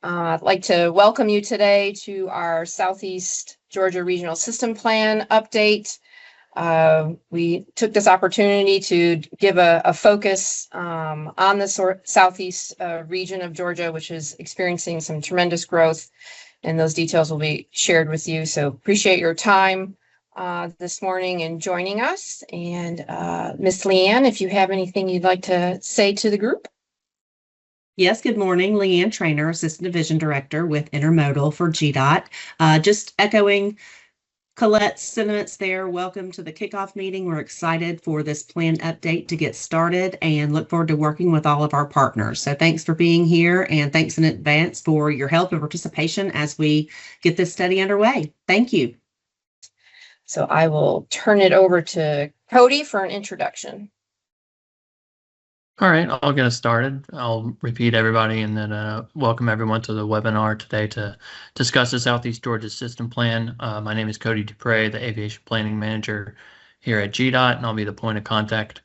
I'd like to welcome you today to our Southeast Georgia Regional System Plan update. We took this opportunity to give a focus on the Southeast region of Georgia, which is experiencing some tremendous growth, and those details will be shared with you. So appreciate your time this morning and joining us. And Ms. Leanne, if you have anything you'd like to say to the group. Yes, good morning. Leanne Trainer, Assistant Division Director with Intermodal for GDOT. Just echoing Colette's sentiments there. Welcome to the kickoff meeting. We're excited for this plan update to get started and look forward to working with all of our partners. So thanks for being here, and thanks in advance for your help and participation as we get this study underway. Thank you. So I will turn it over to Cody for an introduction. All right, I'll get us started. I'll repeat everybody and then welcome everyone to the webinar today to discuss the Southeast Georgia System Plan. My name is Cody Dupre, the Aviation Planning Manager here at GDOT, and I'll be the point of contact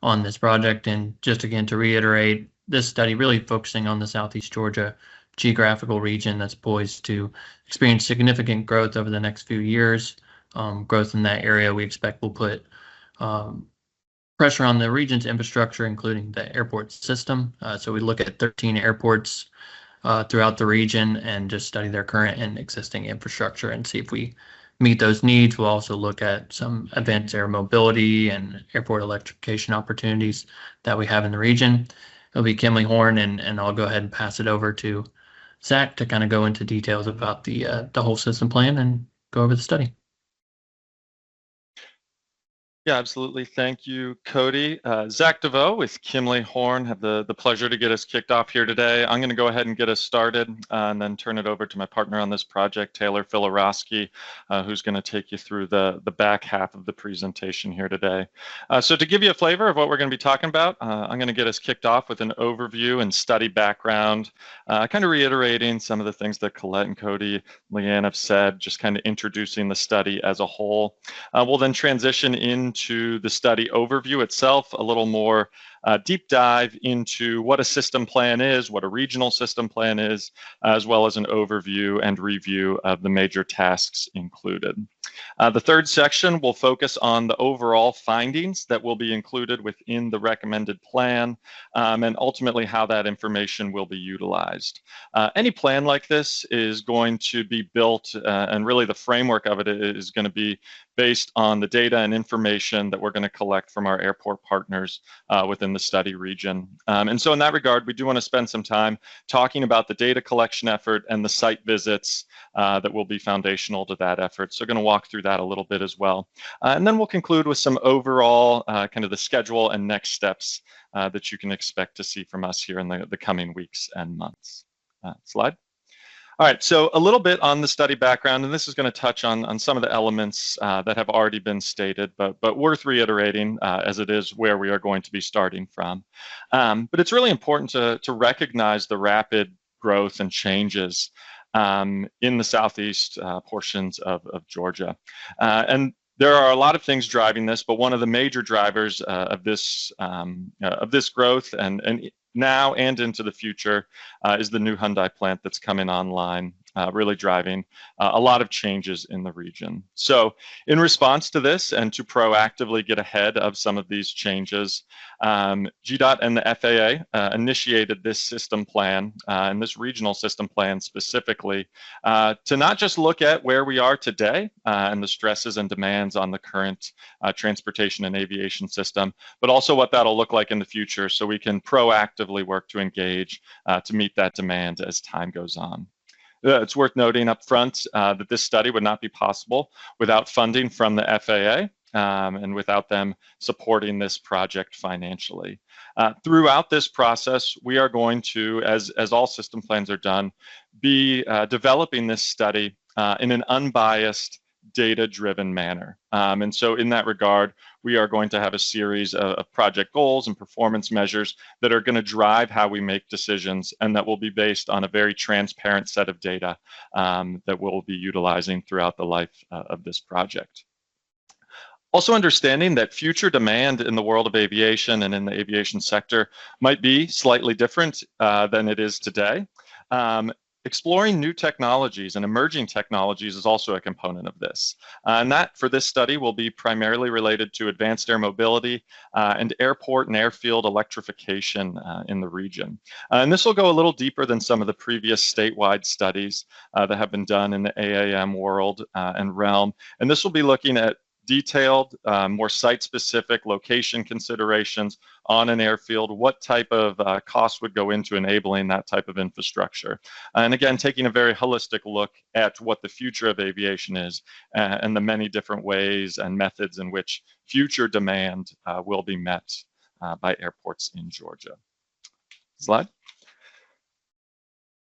on this project. And just again, to reiterate, this study really focusing on the Southeast Georgia geographical region that's poised to experience significant growth over the next few years. Growth in that area we expect will put pressure on the region's infrastructure, including the airport system. So we look at 13 airports throughout the region and just study their current and existing infrastructure and see if we meet those needs. We'll also look at some advanced air mobility and airport electrification opportunities that we have in the region. It'll be Kimley Horn, and I'll go ahead and pass it over to Zach to kind of go into details about the whole system plan and go over the study. Yeah, absolutely. Thank you, Cody. Zach DeVoe with Kimley Horn have the pleasure to get us kicked off here today. I'm going to go ahead and get us started and then turn it over to my partner on this project, Taylor Filorowski, who's going to take you through the back half of the presentation here today. So to give you a flavor of what we're going to be talking about, I'm going to get us kicked off with an overview and study background, kind of reiterating some of the things that Colette and Cody, Leanne have said, just kind of introducing the study as a whole. We'll then transition into the study overview itself, a little more deep dive into what a system plan is, what a regional system plan is, as well as an overview and review of the major tasks included. The third section will focus on the overall findings that will be included within the recommended plan, and ultimately how that information will be utilized. Any plan like this is going to be built, and really the framework of it is going to be based on the data and information that we're going to collect from our airport partners within the study region. And so in that regard, we do want to spend some time talking about the data collection effort and the site visits that will be foundational to that effort. So going to walk through that a little bit as well. And then we'll conclude with some overall kind of the schedule and next steps that you can expect to see from us here in the coming weeks and months. Slide. All right, so a little bit on the study background, and this is going to touch on some of the elements that have already been stated, but worth reiterating as it is where we are going to be starting from. But it's really important to recognize the rapid growth and changes in the southeast portions of Georgia. And there are a lot of things driving this, but one of the major drivers of this growth and now and into the future is the new Hyundai plant that's coming online, really driving a lot of changes in the region. So in response to this and to proactively get ahead of some of these changes, GDOT and the FAA initiated this system plan and this regional system plan specifically to not just look at where we are today and the stresses and demands on the current transportation and aviation system, but also what that'll look like in the future so we can proactively work to engage to meet that demand as time goes on. It's worth noting up front that this study would not be possible without funding from the FAA and without them supporting this project financially. Throughout this process, we are going to, as all system plans are done, be developing this study in an unbiased, data-driven manner. And so in that regard, we are going to have a series of project goals and performance measures that are going to drive how we make decisions, and that will be based on a very transparent set of data that we'll be utilizing throughout the life of this project. Also understanding that future demand in the world of aviation and in the aviation sector might be slightly different than it is today. exploring new technologies and emerging technologies is also a component of this. And that for this study will be primarily related to advanced air mobility and airport and airfield electrification in the region. And this will go a little deeper than some of the previous statewide studies that have been done in the AAM world and realm. And this will be looking at detailed, more site-specific location considerations on an airfield, what type of cost would go into enabling that type of infrastructure. And again, taking a very holistic look at what the future of aviation is and the many different ways and methods in which future demand will be met by airports in Georgia. Slide.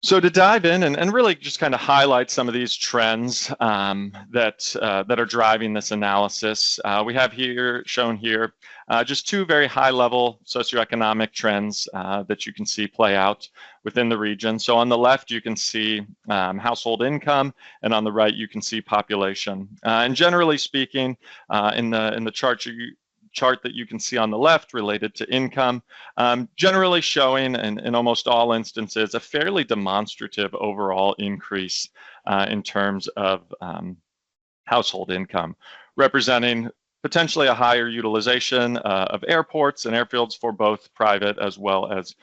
So to dive in and really just kind of highlight some of these trends that are driving this analysis, we have here shown here just two very high-level socioeconomic trends that you can see play out within the region. So on the left, you can see household income, and on the right, you can see population. And generally speaking, in the chart that you can see on the left related to income, generally showing in almost all instances a fairly demonstrative overall increase in terms of household income, representing potentially a higher utilization of airports and airfields for both private as well as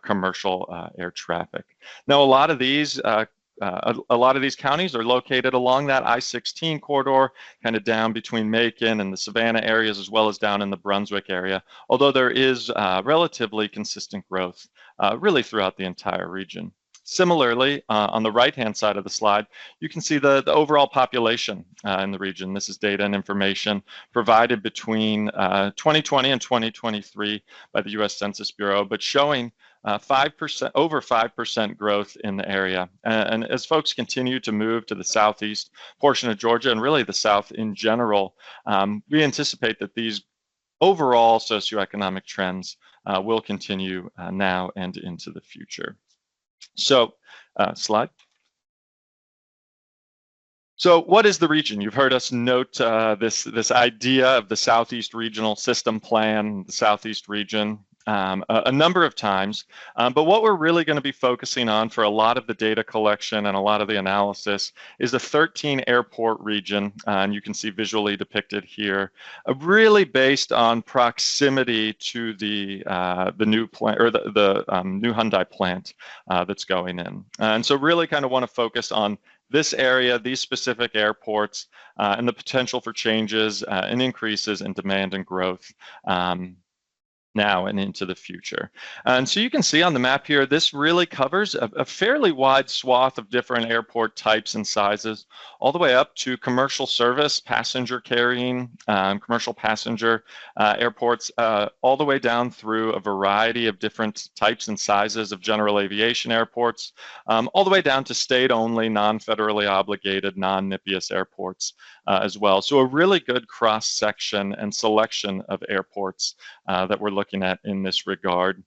commercial air traffic. Now, a lot of these counties are located along that I-16 corridor, kind of down between Macon and the Savannah areas, as well as down in the Brunswick area, although there is relatively consistent growth really throughout the entire region. Similarly, on the right-hand side of the slide, you can see the overall population in the region. This is data and information provided between 2020 and 2023 by the U.S. Census Bureau, but showing 5%, over 5% growth in the area. And as folks continue to move to the southeast portion of Georgia and really the South in general, we anticipate that these overall socioeconomic trends will continue now and into the future. So, slide. So what is the region? You've heard us note this idea of the Southeast Regional System Plan, the Southeast region, a number of times, but what we're really going to be focusing on for a lot of the data collection and a lot of the analysis is the 13 airport region, and you can see visually depicted here, really based on proximity to the new plant or the new Hyundai plant that's going in. And so really kind of want to focus on this area, these specific airports, and the potential for changes and increases in demand and growth now and into the future. And so you can see on the map here, this really covers a fairly wide swath of different airport types and sizes, all the way up to commercial service, passenger carrying, commercial passenger airports, all the way down through a variety of different types and sizes of general aviation airports, all the way down to state-only, non-federally obligated, non-NIPIAS airports as well. So a really good cross-section and selection of airports that we're looking at in this regard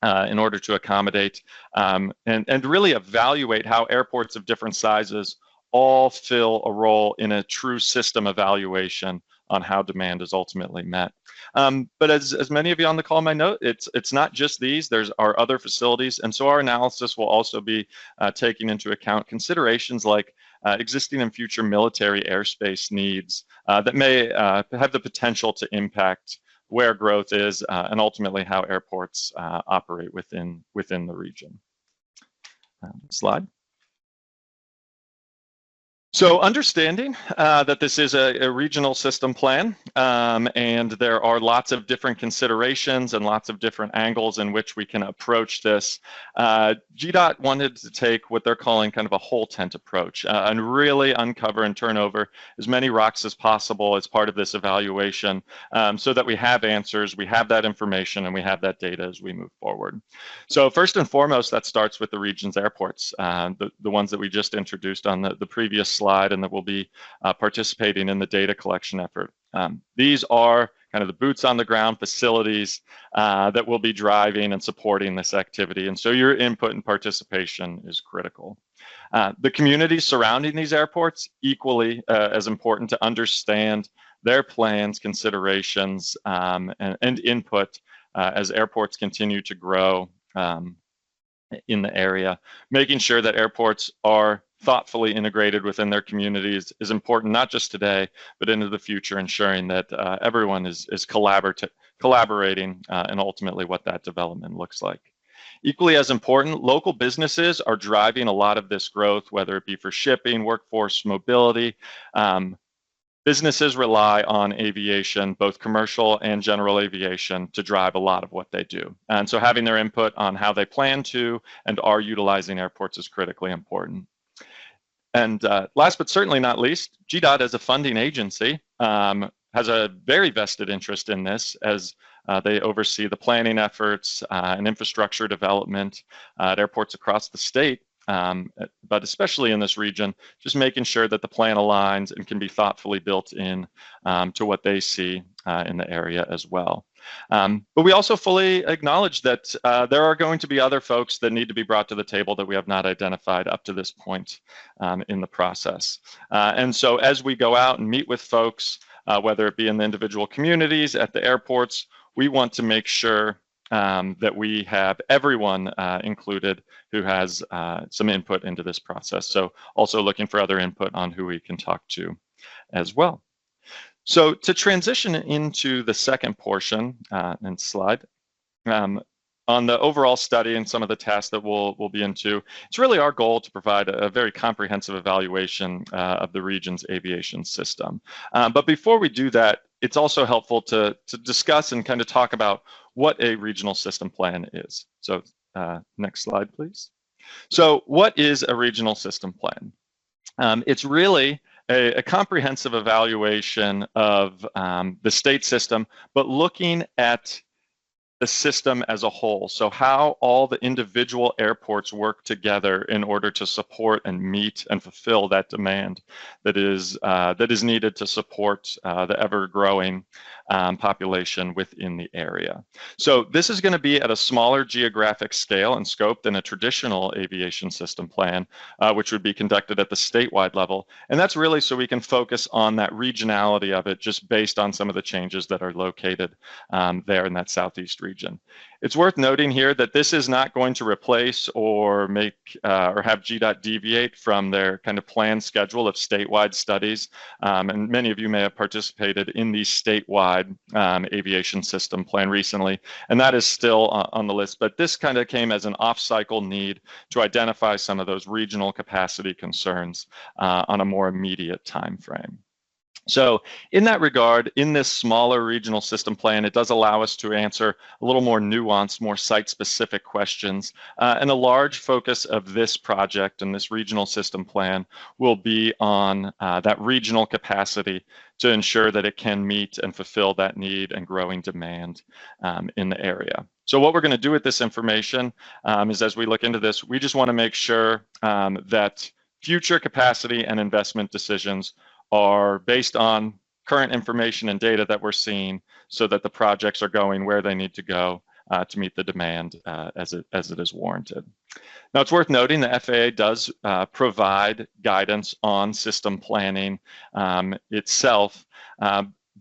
in order to accommodate and really evaluate how airports of different sizes all fill a role in a true system evaluation on how demand is ultimately met. But as many of you on the call might know, it's not just these, there's our other facilities. And so our analysis will also be taking into account considerations like existing and future military airspace needs that may have the potential to impact where growth is and ultimately how airports operate within the region. Slide. So understanding that this is a regional system plan and there are lots of different considerations and lots of different angles in which we can approach this, GDOT wanted to take what they're calling kind of a whole tent approach and really uncover and turn over as many rocks as possible as part of this evaluation so that we have answers, we have that information, and we have that data as we move forward. So first and foremost, that starts with the region's airports, the ones that we just introduced on the previous slide and that will be participating in the data collection effort. These are kind of the boots on the ground facilities that will be driving and supporting this activity. And so your input and participation is critical. The communities surrounding these airports, equally as important to understand their plans, considerations, and input as airports continue to grow in the area. Making sure that airports are thoughtfully integrated within their communities is important, not just today, but into the future, ensuring that everyone is collaborating and ultimately what that development looks like. Equally as important, local businesses are driving a lot of this growth, whether it be for shipping, workforce mobility. Businesses rely on aviation, both commercial and general aviation, to drive a lot of what they do. And so having their input on how they plan to and are utilizing airports is critically important. And last but certainly not least, GDOT as a funding agency has a very vested interest in this as they oversee the planning efforts and infrastructure development at airports across the state. But especially in this region, just making sure that the plan aligns and can be thoughtfully built in to what they see in the area as well. But we also fully acknowledge that there are going to be other folks that need to be brought to the table that we have not identified up to this point in the process. And so as we go out and meet with folks, whether it be in the individual communities, at the airports, we want to make sure that we have everyone included who has some input into this process. So also looking for other input on who we can talk to as well. So to transition into the second portion and slide, on the overall study and some of the tasks that we'll be into, it's really our goal to provide a very comprehensive evaluation of the region's aviation system. But before we do that, it's also helpful to discuss and kind of talk about what a regional system plan is. So next slide, please. So what is a regional system plan? It's really a comprehensive evaluation of the state system, but looking at the system as a whole. So how all the individual airports work together in order to support and meet and fulfill that demand that is needed to support the ever-growing population within the area. So this is going to be at a smaller geographic scale and scope than a traditional aviation system plan, which would be conducted at the statewide level. And that's really so we can focus on that regionality of it, just based on some of the changes that are located there in that southeast region. It's worth noting here that this is not going to replace or make or have GDOT deviate from their kind of planned schedule of statewide studies. And many of you may have participated in the statewide aviation system plan recently, and that is still on the list. But this kind of came as an off-cycle need to identify some of those regional capacity concerns on a more immediate time frame. So in that regard, in this smaller regional system plan, it does allow us to answer a little more nuanced, more site-specific questions. And a large focus of this project and this regional system plan will be on that regional capacity to ensure that it can meet and fulfill that need and growing demand in the area. So what we're going to do with this information is, as we look into this, we just want to make sure that future capacity and investment decisions are based on current information and data that we're seeing, so that the projects are going where they need to go to meet the demand as it is warranted. Now, it's worth noting the FAA does provide guidance on system planning itself,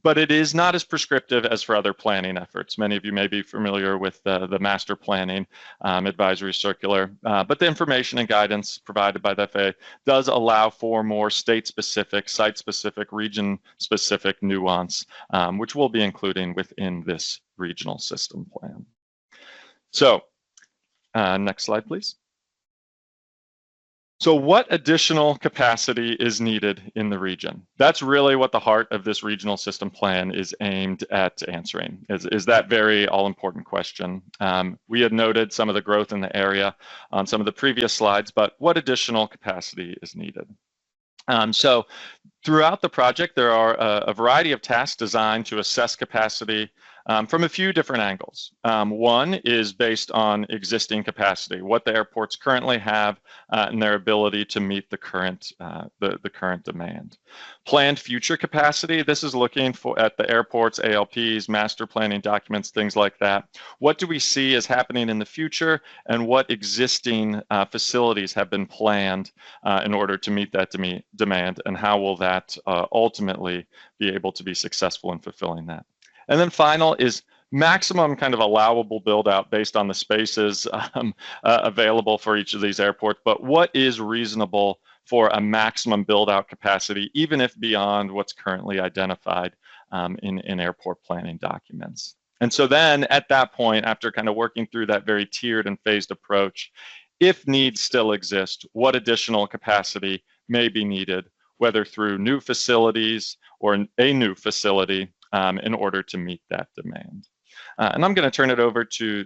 but it is not as prescriptive as for other planning efforts. Many of you may be familiar with the Master Planning Advisory Circular, but the information and guidance provided by the FAA does allow for more state-specific, site-specific, region-specific nuance, which we'll be including within this regional system plan. So, next slide, please. So what additional capacity is needed in the region? That's really what the heart of this regional system plan is aimed at answering, is that very all-important question. We had noted some of the growth in the area on some of the previous slides, but what additional capacity is needed? So throughout the project, there are a variety of tasks designed to assess capacity from a few different angles. One is based on existing capacity, what the airports currently have and their ability to meet the current demand. Planned future capacity, this is looking at the airports, ALPs, master planning documents, things like that. What do we see as happening in the future, and what existing facilities have been planned in order to meet that demand, and how will that ultimately be able to be successful in fulfilling that? And then final is maximum kind of allowable build out based on the spaces available for each of these airports, but what is reasonable for a maximum build out capacity, even if beyond what's currently identified in airport planning documents. And so then at that point, after kind of working through that very tiered and phased approach, if needs still exist, what additional capacity may be needed, whether through new facilities or a new facility in order to meet that demand. And I'm going to turn it over to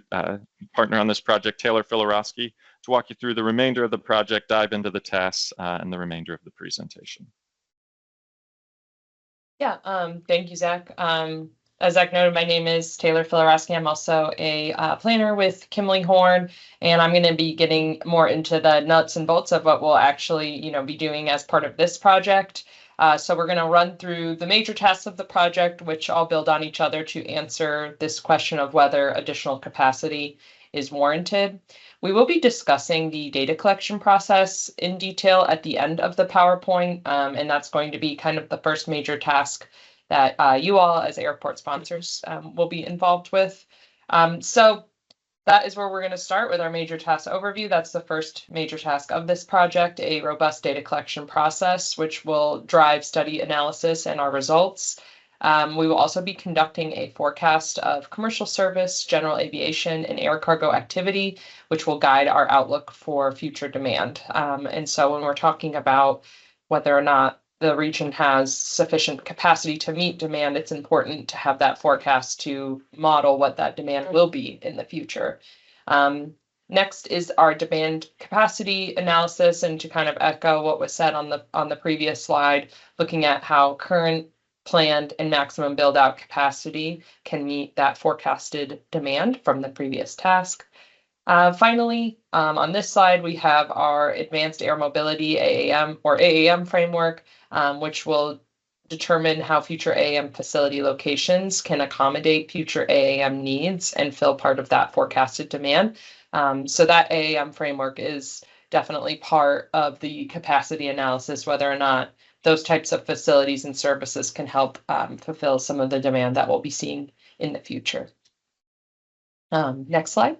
partner on this project, Taylor Filarowski, to walk you through the remainder of the project, dive into the tasks, and the remainder of the presentation. Yeah, thank you, Zach. As Zach noted, my name is Taylor Filarowski. I'm also a planner with Kimley Horn, and I'm going to be getting more into the nuts and bolts of what we'll actually, be doing as part of this project. So we're going to run through the major tasks of the project, which all build on each other to answer this question of whether additional capacity is warranted. We will be discussing the data collection process in detail at the end of the PowerPoint, and that's going to be kind of the first major task that you all as airport sponsors will be involved with. So that is where we're going to start with our major task overview. That's the first major task of this project, a robust data collection process, which will drive study analysis and our results. We will also be conducting a forecast of commercial service, general aviation, and air cargo activity, which will guide our outlook for future demand. And so when we're talking about whether or not the region has sufficient capacity to meet demand, it's important to have that forecast to model what that demand will be in the future. Next is our demand capacity analysis, and to kind of echo what was said on the previous slide, looking at how current, planned, and maximum build out capacity can meet that forecasted demand from the previous task. Finally, on this slide, we have our Advanced Air Mobility AAM or AAM framework, which will determine how future AAM facility locations can accommodate future AAM needs and fill part of that forecasted demand. So that AAM framework is definitely part of the capacity analysis, whether or not those types of facilities and services can help fulfill some of the demand that we'll be seeing in the future. Next slide.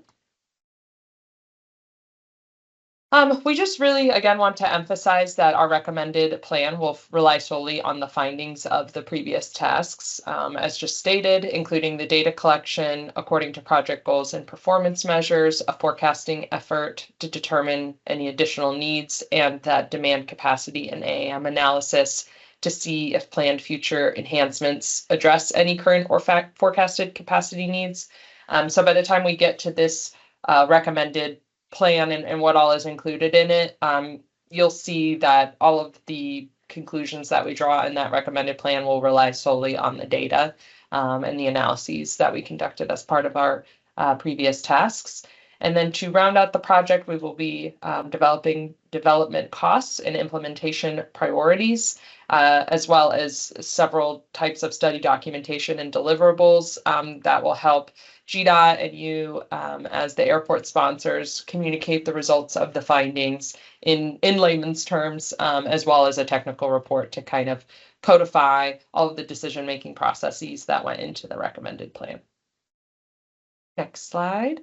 We just really, again, want to emphasize that our recommended plan will rely solely on the findings of the previous tasks, as just stated, including the data collection according to project goals and performance measures, a forecasting effort to determine any additional needs, and that demand capacity and AAM analysis to see if planned future enhancements address any current or forecasted capacity needs. So by the time we get to this recommended plan and what all is included in it, you'll see that all of the conclusions that we draw in that recommended plan will rely solely on the data and the analyses that we conducted as part of our previous tasks. And then to round out the project, we will be developing development costs and implementation priorities, as well as several types of study documentation and deliverables that will help GDOT and you as the airport sponsors communicate the results of the findings in layman's terms, as well as a technical report to kind of codify all of the decision-making processes that went into the recommended plan. Next slide.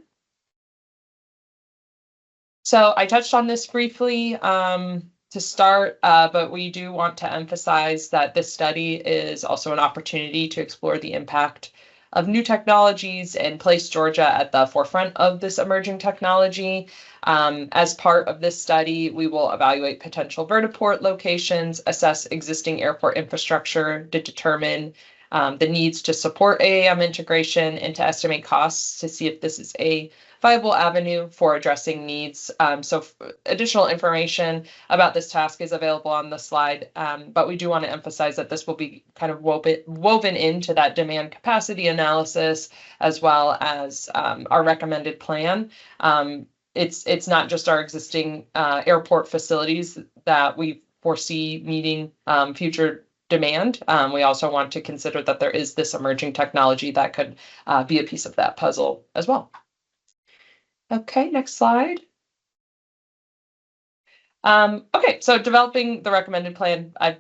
So I touched on this briefly to start, but we do want to emphasize that this study is also an opportunity to explore the impact of new technologies and place Georgia at the forefront of this emerging technology. As part of this study, we will evaluate potential vertiport locations, assess existing airport infrastructure to determine the needs to support AAM integration, and to estimate costs to see if this is a viable avenue for addressing needs. So additional information about this task is available on the slide, but we do want to emphasize that this will be kind of woven into that demand capacity analysis, as well as our recommended plan. It's not just our existing airport facilities that we foresee meeting future demand. We also want to consider that there is this emerging technology that could be a piece of that puzzle as well. Okay, next slide. Okay, so developing the recommended plan, I've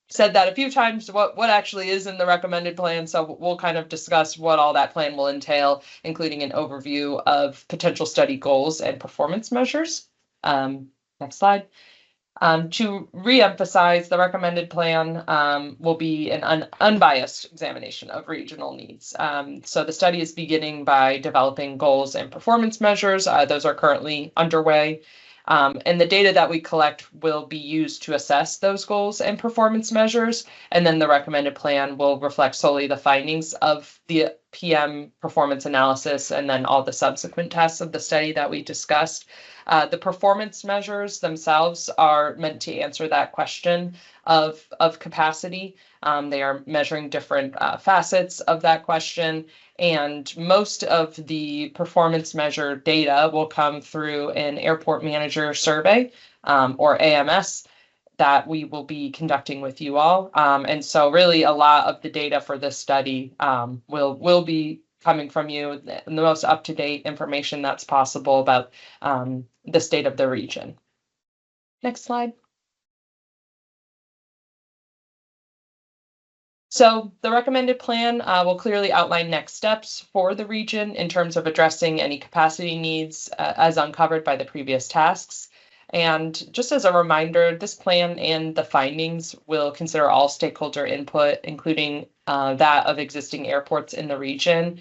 said that a few times, what actually is in the recommended plan. So we'll kind of discuss what all that plan will entail, including an overview of potential study goals and performance measures. Next slide. To reemphasize, the recommended plan will be an unbiased examination of regional needs. So the study is beginning by developing goals and performance measures. Those are currently underway. And the data that we collect will be used to assess those goals and performance measures. And then the recommended plan will reflect solely the findings of the PM performance analysis and then all the subsequent tests of the study that we discussed. The performance measures themselves are meant to answer that question of capacity. They are measuring different facets of that question. And most of the performance measure data will come through an airport manager survey, or AMS, that we will be conducting with you all. And so really a lot of the data for this study will be coming from you, the most up-to-date information that's possible about the state of the region. Next slide. So the recommended plan will clearly outline next steps for the region in terms of addressing any capacity needs as uncovered by the previous tasks. And just as a reminder, this plan and the findings will consider all stakeholder input, including that of existing airports in the region.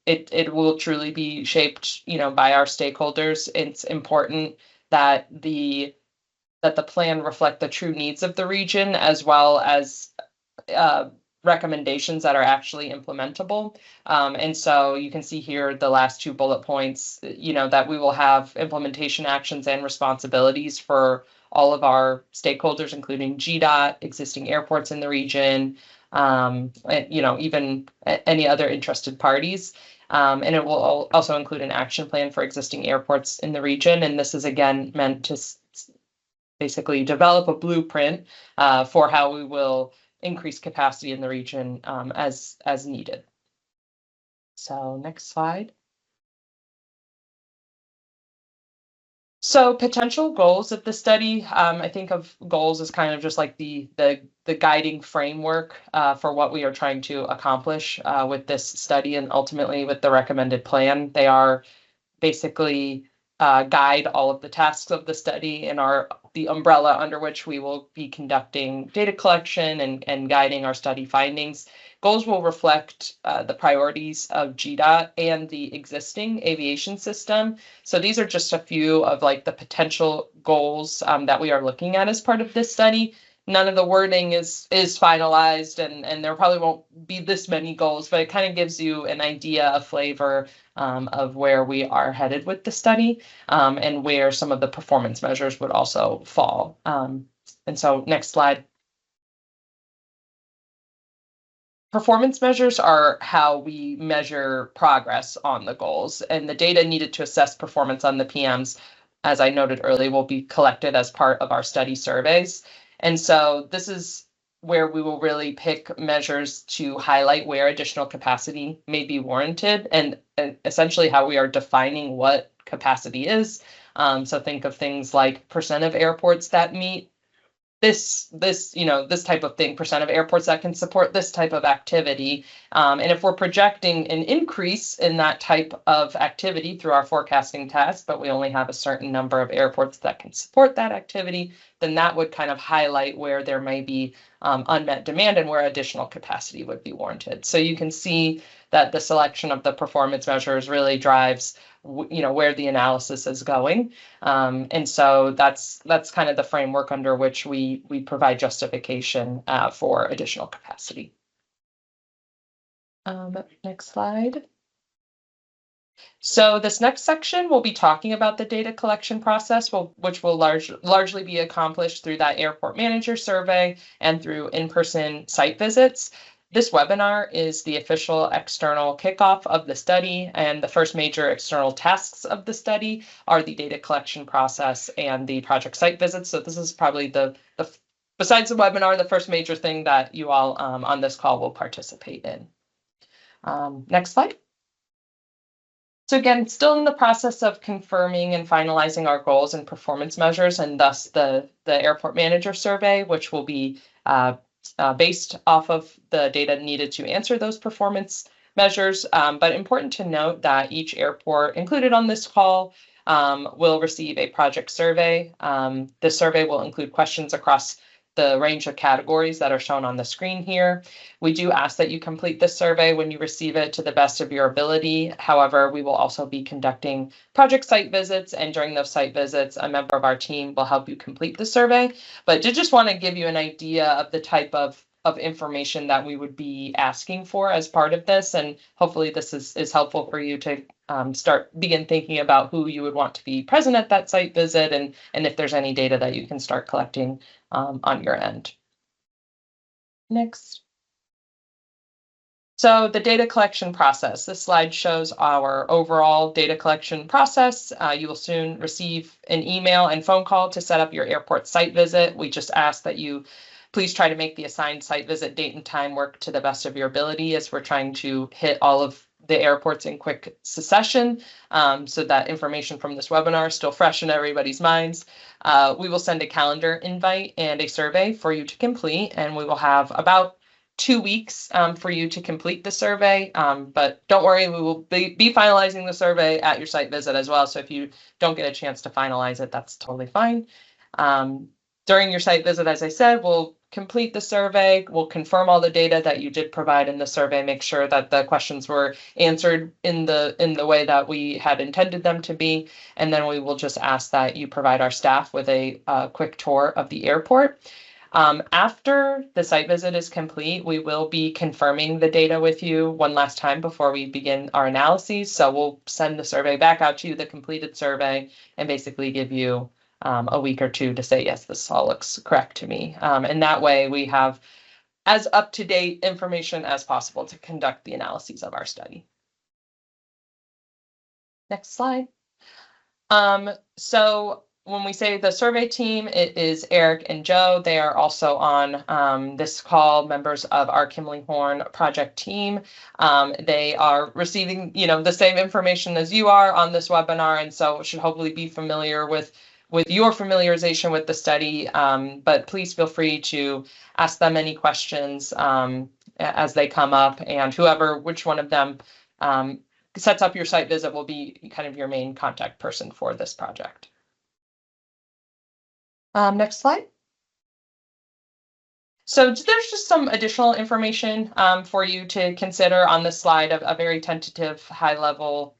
It will truly be shaped, by our stakeholders. It's important that the plan reflect the true needs of the region as well as recommendations that are actually implementable. And so you can see here the last two bullet points, that we will have implementation actions and responsibilities for all of our stakeholders, including GDOT, existing airports in the region, and, even any other interested parties. And it will also include an action plan for existing airports in the region. And this is again meant to basically develop a blueprint for how we will increase capacity in the region as needed. So next slide. So potential goals of the study, I think of goals as kind of just like the guiding framework for what we are trying to accomplish with this study and ultimately with the recommended plan. They are basically guide all of the tasks of the study and are the umbrella under which we will be conducting data collection and guiding our study findings. Goals will reflect the priorities of GDOT and the existing aviation system. So these are just a few of the potential goals that we are looking at as part of this study. None of the wording is finalized and there probably won't be this many goals, but it kind of gives you an idea, a flavor of where we are headed with the study and where some of the performance measures would also fall. And so next slide. Performance measures are how we measure progress on the goals, and the data needed to assess performance on the PMs, as I noted earlier, will be collected as part of our study surveys. And so this is where we will really pick measures to highlight where additional capacity may be warranted and essentially how we are defining what capacity is. So think of things like percent of airports that meet this type of thing, percent of airports that can support this type of activity. And if we're projecting an increase in that type of activity through our forecasting test, but we only have a certain number of airports that can support that activity, then that would kind of highlight where there may be unmet demand and where additional capacity would be warranted. So you can see that the selection of the performance measures really drives where the analysis is going. And so that's kind of the framework under which we provide justification for additional capacity. Next slide. So this next section, we'll be talking about the data collection process, which will largely be accomplished through that airport manager survey and through in-person site visits. This webinar is the official external kickoff of the study, and the first major external tasks of the study are the data collection process and the project site visits. So this is probably besides the webinar, the first major thing that you all on this call will participate in. Next slide. So again, still in the process of confirming and finalizing our goals and performance measures, and thus the airport manager survey, which will be based off of the data needed to answer those performance measures. But important to note that each airport included on this call will receive a project survey. The survey will include questions across the range of categories that are shown on the screen here. We do ask that you complete this survey when you receive it to the best of your ability. However, we will also be conducting project site visits, and during those site visits, a member of our team will help you complete the survey. But did just want to give you an idea of the type of information that we would be asking for as part of this, and hopefully this is helpful for you to begin thinking about who you would want to be present at that site visit, and if there's any data that you can start collecting on your end. Next. So the data collection process. This slide shows our overall data collection process. You will soon receive an email and phone call to set up your airport site visit. We just ask that you please try to make the assigned site visit date and time work to the best of your ability, as we're trying to hit all of the airports in quick succession, so that information from this webinar is still fresh in everybody's minds. We will send a calendar invite and a survey for you to complete, and we will have about 2 weeks for you to complete the survey. But don't worry, we will be finalizing the survey at your site visit as well. So if you don't get a chance to finalize it, that's totally fine. During your site visit, as I said, we'll complete the survey. We'll confirm all the data that you did provide in the survey, make sure that the questions were answered in the way that we had intended them to be. And then we will just ask that you provide our staff with a quick tour of the airport. After the site visit is complete, we will be confirming the data with you one last time before we begin our analyses. So we'll send the survey back out to you, the completed survey, and basically give you a week or two to say, yes, this all looks correct to me. And that way we have as up-to-date information as possible to conduct the analyses of our study. Next slide. So when we say the survey team, it is Eric and Joe. They are also on this call, members of our Kimley-Horn project team. They are receiving, the same information as you are on this webinar, and so should hopefully be familiar with your familiarization with the study, but please feel free to ask them any questions as they come up, and which one of them sets up your site visit will be kind of your main contact person for this project. Next slide. So there's just some additional information for you to consider on this slide, a very tentative high-level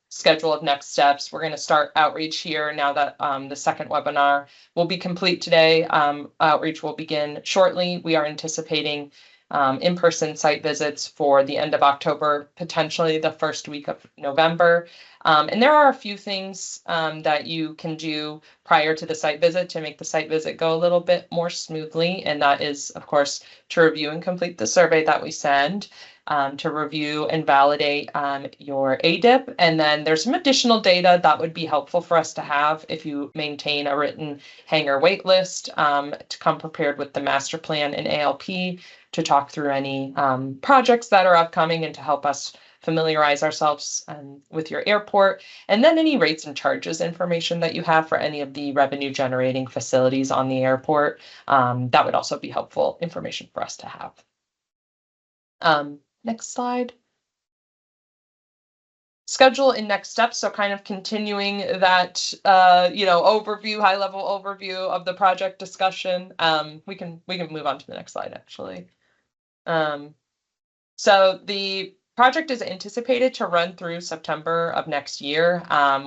schedule of next steps. We're going to start outreach here now that the second webinar will be complete today. Outreach will begin shortly. We are anticipating in-person site visits for the end of October, potentially the first week of November. And there are a few things that you can do prior to the site visit to make the site visit go a little bit more smoothly. And that is, of course, to review and complete the survey that we send, to review and validate your ADIP. And then there's some additional data that would be helpful for us to have if you maintain a written hangar wait list, to come prepared with the master plan and ALP to talk through any projects that are upcoming and to help us familiarize ourselves with your airport, and then any rates and charges information that you have for any of the revenue generating facilities on the airport. That would also be helpful information for us to have. Next slide. Schedule and next steps. So kind of continuing that, overview, high level overview of the project discussion. We can move on to the next slide, actually. So the project is anticipated to run through September of next year.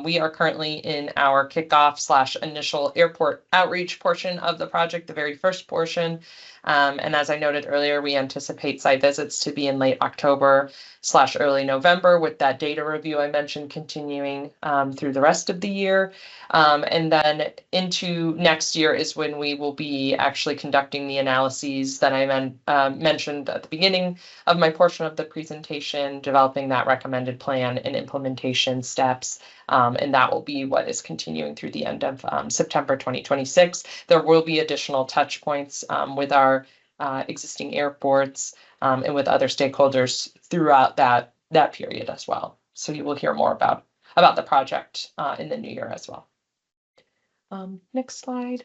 We are currently in our kickoff / initial airport outreach portion of the project, the very first portion. And as I noted earlier, we anticipate site visits to be in late October / early November, with that data review I mentioned continuing through the rest of the year. And then into next year is when we will be actually conducting the analyses that I mentioned at the beginning of my portion of the presentation, developing that recommended plan and implementation steps. And that will be what is continuing through the end of September 2026. There will be additional touch points with our existing airports and with other stakeholders throughout that period as well. So you will hear more about the project in the new year as well. Next slide.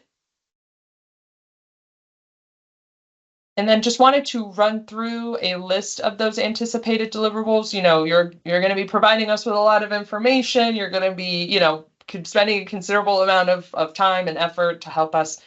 And then just wanted to run through a list of those anticipated deliverables. You know, you're going to be providing us with a lot of information. You're going to be, you know, spending a considerable amount of time and effort to help us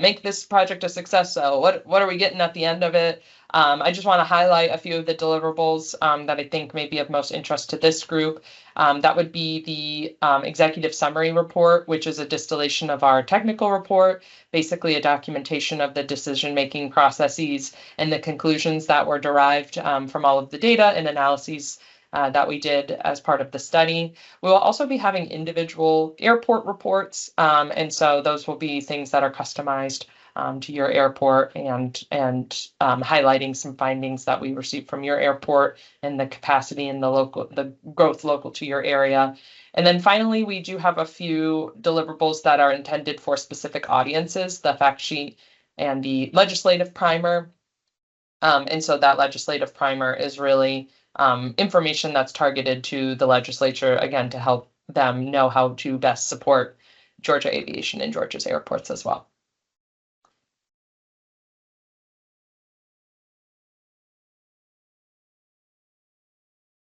make this project a success. So what are we getting at the end of it? I just want to highlight a few of the deliverables that I think may be of most interest to this group. That would be the executive summary report, which is a distillation of our technical report, basically a documentation of the decision-making processes and the conclusions that were derived from all of the data and analyses that we did as part of the study. We will also be having individual airport reports, and so those will be things that are customized to your airport and highlighting some findings that we received from your airport and the capacity and the growth local to your area. And then finally, we do have a few deliverables that are intended for specific audiences, the fact sheet and the legislative primer. And so that legislative primer is really information that's targeted to the legislature, again, to help them know how to best support Georgia aviation and Georgia's airports as well.